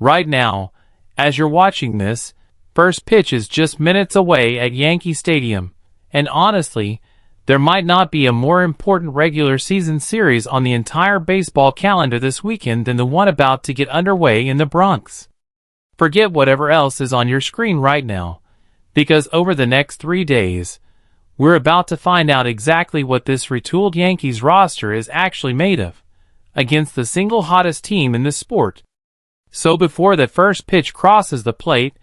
Right now, as you're watching this, first pitch is just minutes away at Yankee Stadium, and honestly, there might not be a more important regular season series on the entire baseball calendar this weekend than the one about to get underway in the Bronx. Forget whatever else is on your screen right now, because over the next 3 days, we're about to find out exactly what this retooled Yankees roster is actually made of, against the single hottest team in the sport. So before the first pitch crosses the plate,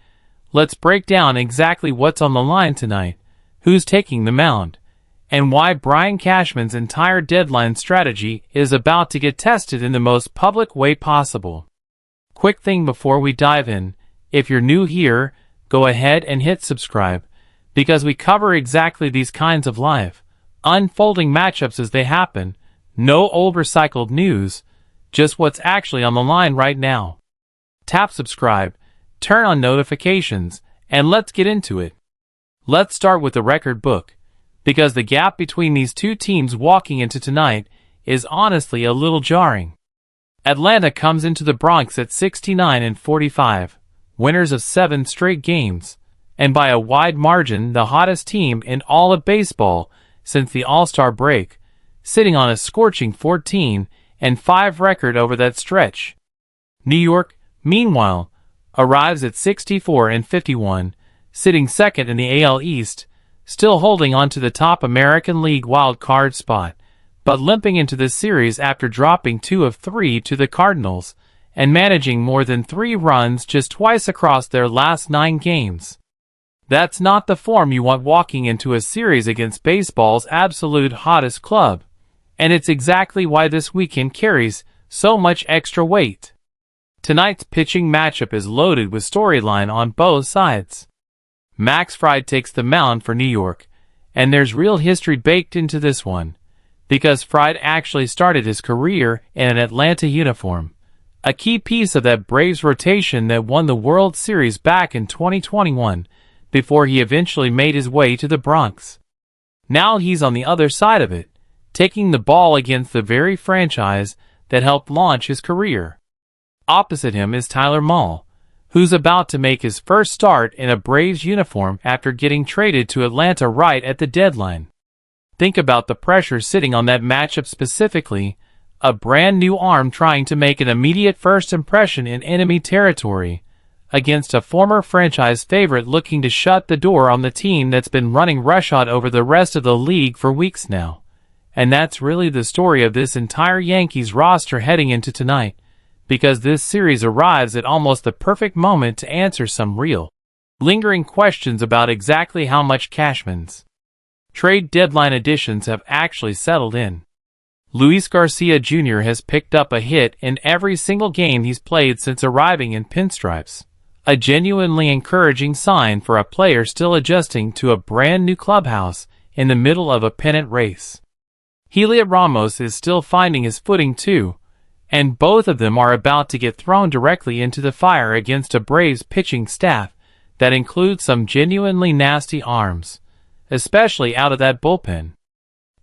let's break down exactly what's on the line tonight, who's taking the mound, and why Brian Cashman's entire deadline strategy is about to get tested in the most public way possible. Quick thing before we dive in, if you're new here, go ahead and hit subscribe, because we cover exactly these kinds of live, unfolding matchups as they happen, no old recycled news, just what's actually on the line right now. Tap subscribe, turn on notifications, and let's get into it. Let's start with the record book, because the gap between these two teams walking into tonight is honestly a little jarring. Atlanta comes into the Bronx at 69-45, winners of 7 straight games, and by a wide margin the hottest team in all of baseball since the All-Star break, sitting on a scorching 14-5 record over that stretch. New York, meanwhile, arrives at 64-51, sitting second in the AL East, still holding on to the top American League wild card spot, but limping into this series after dropping 2 of 3 to the Cardinals and managing more than 3 runs just twice across their last 9 games. That's not the form you want walking into a series against baseball's absolute hottest club, and it's exactly why this weekend carries so much extra weight. Tonight's pitching matchup is loaded with storyline on both sides. Max Fried takes the mound for New York, and there's real history baked into this one, because Fried actually started his career in an Atlanta uniform, a key piece of that Braves rotation that won the World Series back in 2021, before he eventually made his way to the Bronx. Now he's on the other side of it, taking the ball against the very franchise that helped launch his career. Opposite him is Tyler Mahle, who's about to make his first start in a Braves uniform after getting traded to Atlanta right at the deadline. Think about the pressure sitting on that matchup specifically, a brand new arm trying to make an immediate first impression in enemy territory, against a former franchise favorite looking to shut the door on the team that's been running roughshod over the rest of the league for weeks now. And that's really the story of this entire Yankees roster heading into tonight, because this series arrives at almost the perfect moment to answer some real, lingering questions about exactly how much Cashman's trade deadline additions have actually settled in. Luis Garcia Jr. has picked up a hit in every single game he's played since arriving in pinstripes, a genuinely encouraging sign for a player still adjusting to a brand new clubhouse in the middle of a pennant race. Heliot Ramos is still finding his footing too, and both of them are about to get thrown directly into the fire against a Braves pitching staff that includes some genuinely nasty arms, especially out of that bullpen.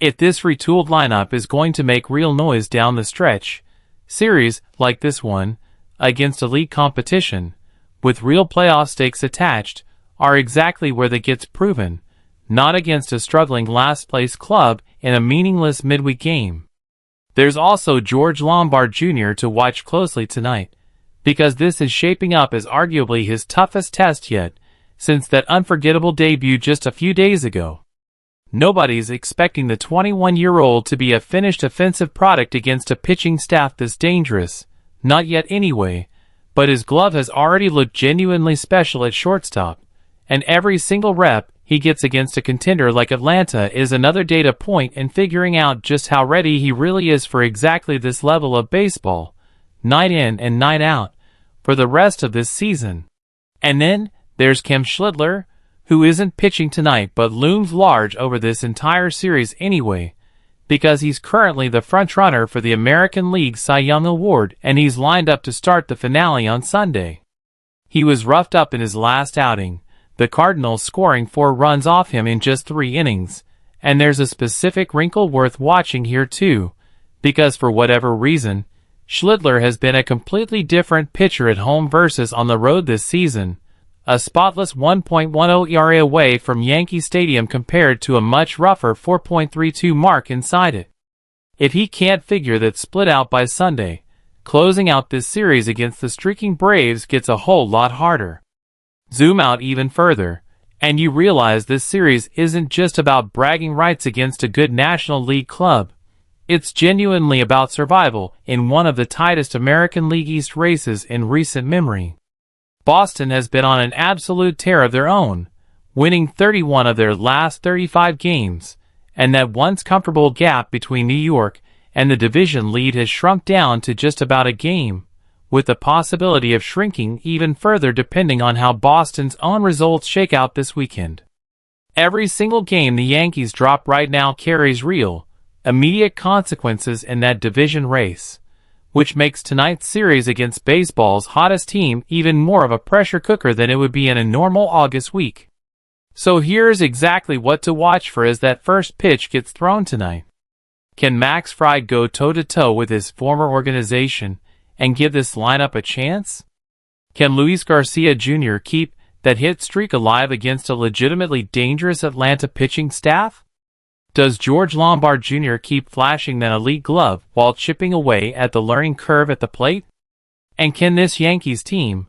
If this retooled lineup is going to make real noise down the stretch, series like this one, against elite competition, with real playoff stakes attached, are exactly where that gets proven, not against a struggling last-place club in a meaningless midweek game. There's also George Lombard Jr. to watch closely tonight, because this is shaping up as arguably his toughest test yet, since that unforgettable debut just a few days ago. Nobody's expecting the 21-year-old to be a finished offensive product against a pitching staff this dangerous, not yet anyway, but his glove has already looked genuinely special at shortstop, and every single rep he gets against a contender like Atlanta is another data point in figuring out just how ready he really is for exactly this level of baseball, night in and night out, for the rest of this season. And then there's Schlittler, who isn't pitching tonight but looms large over this entire series anyway, because he's currently the frontrunner for the American League Cy Young Award and he's lined up to start the finale on Sunday. He was roughed up in his last outing, the Cardinals scoring 4 runs off him in just 3 innings, and there's a specific wrinkle worth watching here too, because for whatever reason, Schlittler has been a completely different pitcher at home versus on the road this season, a spotless 1.10 ERA away from Yankee Stadium compared to a much rougher 4.32 mark inside it. If he can't figure that split out by Sunday, closing out this series against the streaking Braves gets a whole lot harder. Zoom out even further, and you realize this series isn't just about bragging rights against a good National League club. It's genuinely about survival in one of the tightest American League East races in recent memory. Boston has been on an absolute tear of their own, winning 31 of their last 35 games, and that once comfortable gap between New York and the division lead has shrunk down to just about a game, with the possibility of shrinking even further depending on how Boston's own results shake out this weekend. Every single game the Yankees drop right now carries real, immediate consequences in that division race, which makes tonight's series against baseball's hottest team even more of a pressure cooker than it would be in a normal August week. So here's exactly what to watch for as that first pitch gets thrown tonight. Can Max Fried go toe-to-toe with his former organization and give this lineup a chance? Can Luis Garcia Jr. keep that hit streak alive against a legitimately dangerous Atlanta pitching staff? Does George Lombard Jr. keep flashing that elite glove while chipping away at the learning curve at the plate? And can this Yankees team,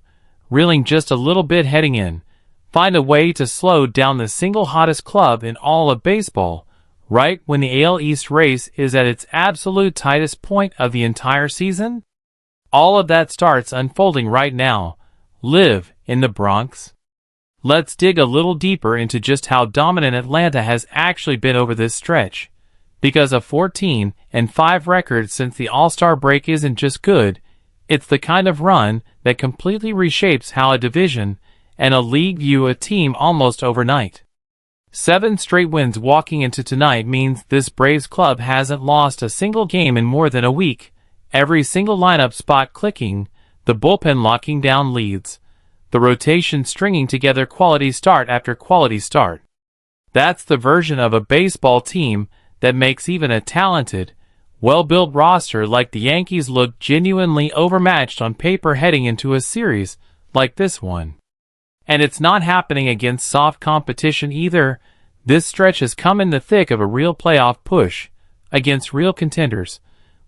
reeling just a little bit heading in, find a way to slow down the single hottest club in all of baseball, right when the AL East race is at its absolute tightest point of the entire season? All of that starts unfolding right now, live in the Bronx. Let's dig a little deeper into just how dominant Atlanta has actually been over this stretch, because a 14-5 record since the All-Star break isn't just good, it's the kind of run that completely reshapes how a division and a league view a team almost overnight. 7 straight wins walking into tonight means this Braves club hasn't lost a single game in more than a week, every single lineup spot clicking, the bullpen locking down leads, the rotation stringing together quality start after quality start. That's the version of a baseball team that makes even a talented, well-built roster like the Yankees look genuinely overmatched on paper heading into a series like this one. And it's not happening against soft competition either. This stretch has come in the thick of a real playoff push against real contenders,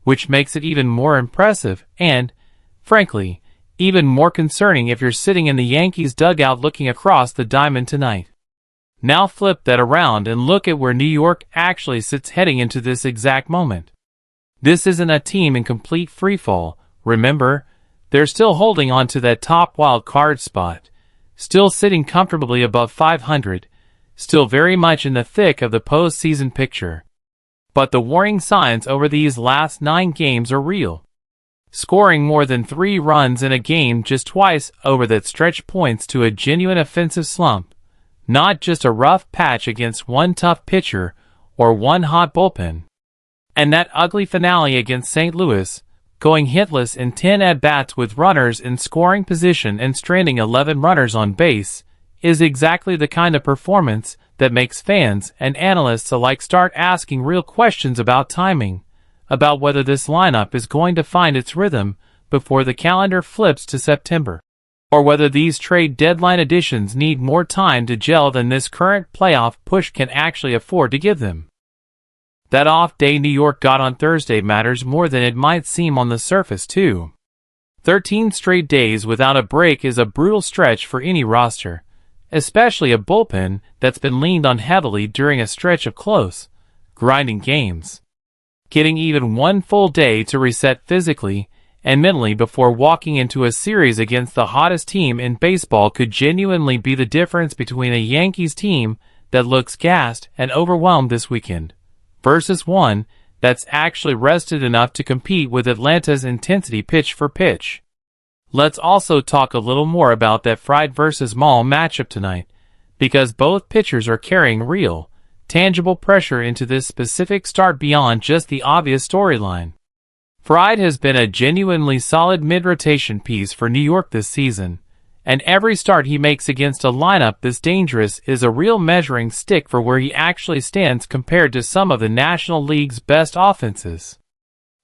which makes it even more impressive and, frankly, even more concerning if you're sitting in the Yankees dugout looking across the diamond tonight. Now flip that around and look at where New York actually sits heading into this exact moment. This isn't a team in complete freefall. Remember, they're still holding on to that top wild card spot, still sitting comfortably above 500, still very much in the thick of the postseason picture. But the warning signs over these last 9 games are real. Scoring more than 3 runs in a game just twice over that stretch points to a genuine offensive slump, not just a rough patch against one tough pitcher or one hot bullpen. And that ugly finale against St. Louis, going hitless in 10 at-bats with runners in scoring position and stranding 11 runners on base, is exactly the kind of performance that makes fans and analysts alike start asking real questions about timing, about whether this lineup is going to find its rhythm before the calendar flips to September, or whether these trade deadline additions need more time to gel than this current playoff push can actually afford to give them. That off day New York got on Thursday matters more than it might seem on the surface too. 13 straight days without a break is a brutal stretch for any roster, especially a bullpen that's been leaned on heavily during a stretch of close, grinding games. Getting even one full day to reset physically and mentally before walking into a series against the hottest team in baseball could genuinely be the difference between a Yankees team that looks gassed and overwhelmed this weekend versus one that's actually rested enough to compete with Atlanta's intensity pitch for pitch. Let's also talk a little more about that Fried versus Mahle matchup tonight, because both pitchers are carrying real, tangible pressure into this specific start beyond just the obvious storyline. Fried has been a genuinely solid mid-rotation piece for New York this season, and every start he makes against a lineup this dangerous is a real measuring stick for where he actually stands compared to some of the National League's best offenses.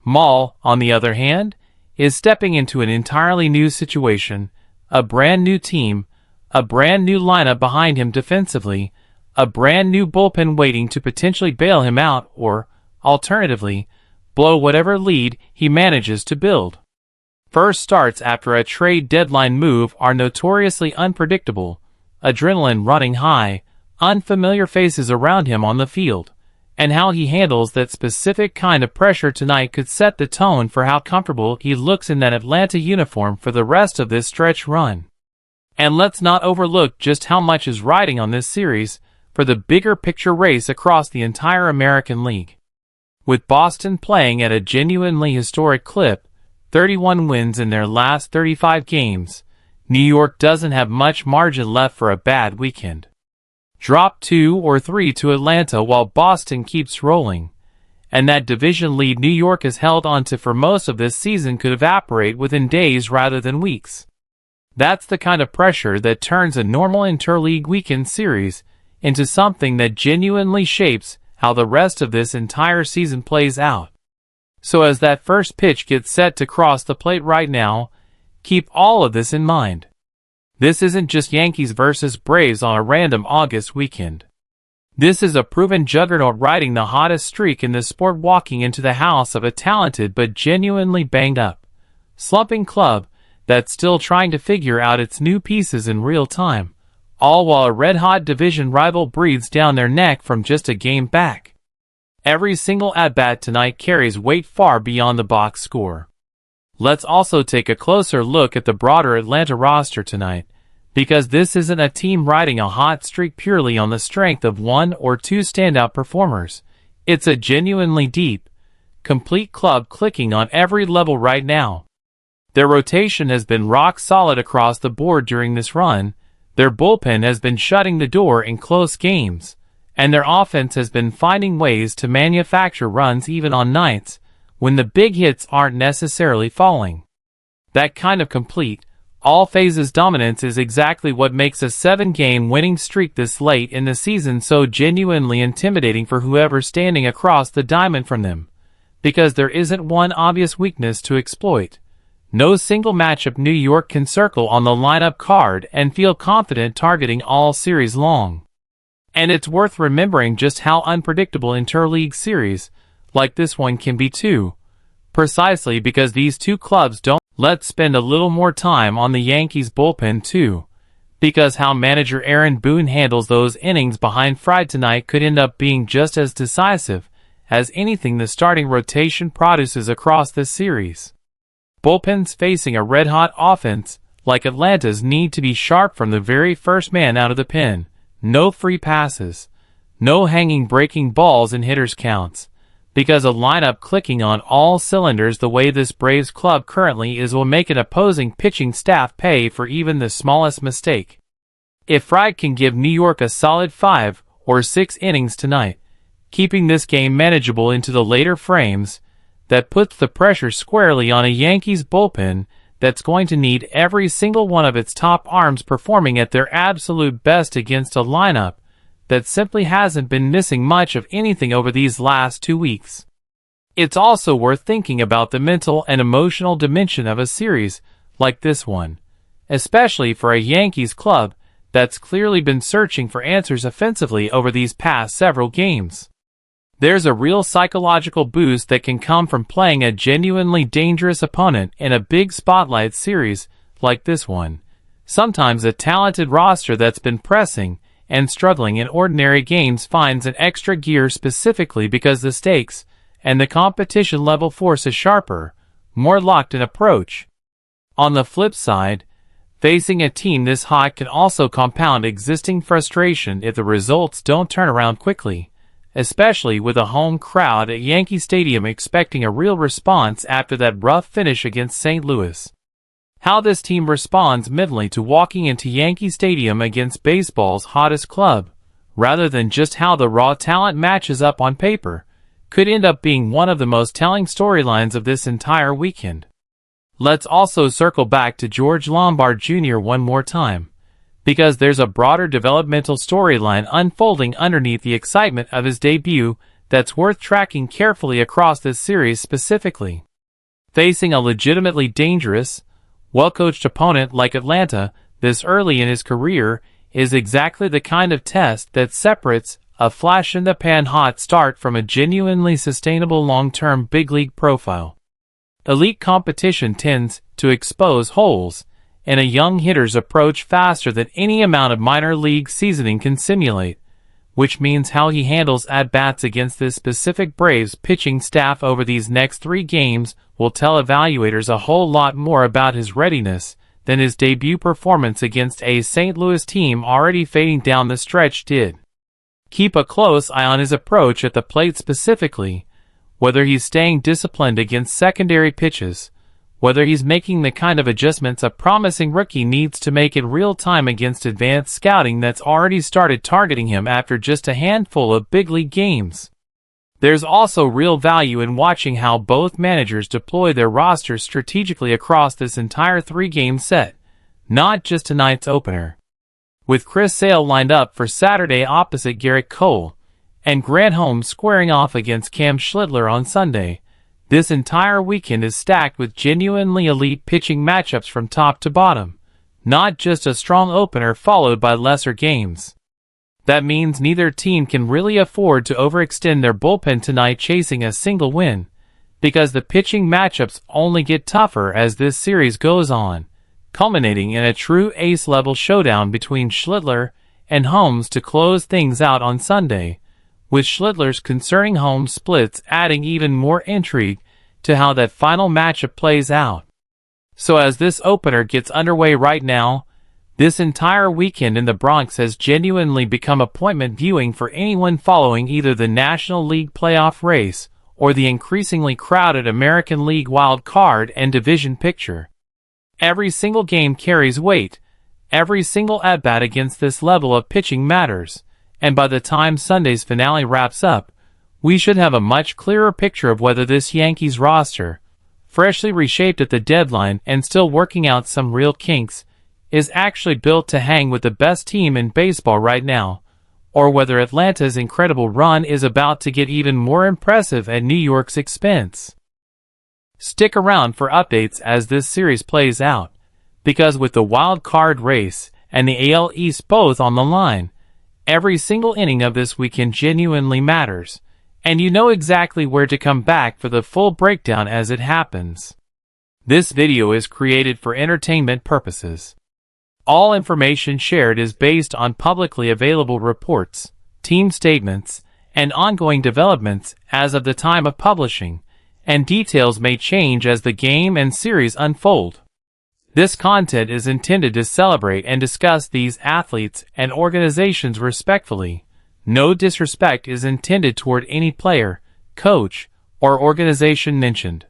Mahle, on the other hand, is stepping into an entirely new situation, a brand new team, a brand new lineup behind him defensively, a brand new bullpen waiting to potentially bail him out or, alternatively, blow whatever lead he manages to build. First starts after a trade deadline move are notoriously unpredictable, adrenaline running high, unfamiliar faces around him on the field, and how he handles that specific kind of pressure tonight could set the tone for how comfortable he looks in that Atlanta uniform for the rest of this stretch run. And let's not overlook just how much is riding on this series for the bigger picture race across the entire American League. With Boston playing at a genuinely historic clip, 31 wins in their last 35 games, New York doesn't have much margin left for a bad weekend. Drop 2 or 3 to Atlanta while Boston keeps rolling, and that division lead New York has held onto for most of this season could evaporate within days rather than weeks. That's the kind of pressure that turns a normal interleague weekend series into something that genuinely shapes how the rest of this entire season plays out. So as that first pitch gets set to cross the plate right now, keep all of this in mind. This isn't just Yankees versus Braves on a random August weekend. This is a proven juggernaut riding the hottest streak in the sport, walking into the house of a talented but genuinely banged up, slumping club that's still trying to figure out its new pieces in real time, all while a red-hot division rival breathes down their neck from just a game back. Every single at-bat tonight carries weight far beyond the box score. Let's also take a closer look at the broader Atlanta roster tonight, because this isn't a team riding a hot streak purely on the strength of one or two standout performers. It's a genuinely deep, complete club clicking on every level right now. Their rotation has been rock solid across the board during this run, their bullpen has been shutting the door in close games, and their offense has been finding ways to manufacture runs even on nights when the big hits aren't necessarily falling. That kind of complete, all-phases dominance is exactly what makes a 7-game winning streak this late in the season so genuinely intimidating for whoever's standing across the diamond from them, because there isn't one obvious weakness to exploit. No single matchup New York can circle on the lineup card and feel confident targeting all series long. And it's worth remembering just how unpredictable interleague series like this one can be too, precisely because these two clubs don't. Let's spend a little more time on the Yankees bullpen too, because how manager Aaron Boone handles those innings behind Fried tonight could end up being just as decisive as anything the starting rotation produces across this series. Bullpens facing a red-hot offense like Atlanta's need to be sharp from the very first man out of the pen. No free passes, no hanging breaking balls in hitters' counts, because a lineup clicking on all cylinders the way this Braves club currently is will make an opposing pitching staff pay for even the smallest mistake. If Fried can give New York a solid 5 or 6 innings tonight, keeping this game manageable into the later frames, that puts the pressure squarely on a Yankees bullpen that's going to need every single one of its top arms performing at their absolute best against a lineup that simply hasn't been missing much of anything over these last 2 weeks. It's also worth thinking about the mental and emotional dimension of a series like this one, especially for a Yankees club that's clearly been searching for answers offensively over these past several games. There's a real psychological boost that can come from playing a genuinely dangerous opponent in a big spotlight series like this one. Sometimes a talented roster that's been pressing and struggling in ordinary games finds an extra gear specifically because the stakes and the competition level force a sharper, more locked-in approach. On the flip side, facing a team this hot can also compound existing frustration if the results don't turn around quickly, especially with a home crowd at Yankee Stadium expecting a real response after that rough finish against St. Louis. How this team responds mentally to walking into Yankee Stadium against baseball's hottest club, rather than just how the raw talent matches up on paper, could end up being one of the most telling storylines of this entire weekend. Let's also circle back to George Lombard Jr. one more time, because there's a broader developmental storyline unfolding underneath the excitement of his debut that's worth tracking carefully across this series specifically. Facing a legitimately dangerous, well-coached opponent like Atlanta this early in his career is exactly the kind of test that separates a flash-in-the-pan hot start from a genuinely sustainable long-term big league profile. Elite competition tends to expose holes in a young hitter's approach faster than any amount of minor league seasoning can simulate, which means how he handles at-bats against this specific Braves pitching staff over these next 3 games will tell evaluators a whole lot more about his readiness than his debut performance against a St. Louis team already fading down the stretch did. Keep a close eye on his approach at the plate specifically, whether he's staying disciplined against secondary pitches, whether he's making the kind of adjustments a promising rookie needs to make in real time against advanced scouting that's already started targeting him after just a handful of big league games. There's also real value in watching how both managers deploy their rosters strategically across this entire 3-game set, not just tonight's opener. With Chris Sale lined up for Saturday opposite Garrett Cole, and Grant Holmes squaring off against Cam Schlittler on Sunday, this entire weekend is stacked with genuinely elite pitching matchups from top to bottom, not just a strong opener followed by lesser games. That means neither team can really afford to overextend their bullpen tonight chasing a single win, because the pitching matchups only get tougher as this series goes on, culminating in a true ace-level showdown between Schlittler and Holmes to close things out on Sunday, with Schlittler's concerning home splits adding even more intrigue to how that final matchup plays out. So as this opener gets underway right now, this entire weekend in the Bronx has genuinely become appointment viewing for anyone following either the National League playoff race or the increasingly crowded American League wild card and division picture. Every single game carries weight, every single at-bat against this level of pitching matters, and by the time Sunday's finale wraps up, we should have a much clearer picture of whether this Yankees roster, freshly reshaped at the deadline and still working out some real kinks, is actually built to hang with the best team in baseball right now, or whether Atlanta's incredible run is about to get even more impressive at New York's expense. Stick around for updates as this series plays out, because with the wild card race and the AL East both on the line, every single inning of this weekend genuinely matters, and you know exactly where to come back for the full breakdown as it happens. This video is created for entertainment purposes. All information shared is based on publicly available reports, team statements, and ongoing developments as of the time of publishing, and details may change as the game and series unfold. This content is intended to celebrate and discuss these athletes and organizations respectfully. No disrespect is intended toward any player, coach, or organization mentioned.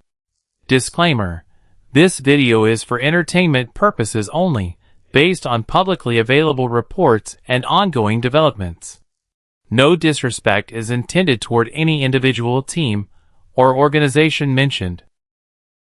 Disclaimer: this video is for entertainment purposes only, based on publicly available reports and ongoing developments. No disrespect is intended toward any individual team or organization mentioned.